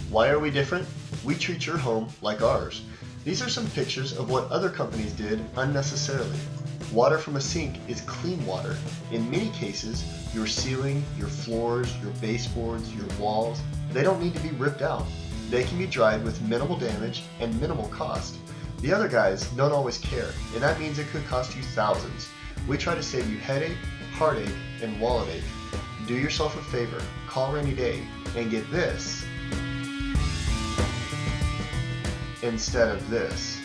Why are we different? We treat your home like ours. These are some pictures of what other companies did unnecessarily. Water from a sink is clean water. In many cases, your ceiling, your floors, your baseboards, your walls, they don't need to be ripped out. They can be dried with minimal damage and minimal cost. The other guys don't always care, and that means it could cost you thousands. We try to save you headache, heartache, and wallet ache. Do yourself a favor, call Rainy Day, and get this instead of this.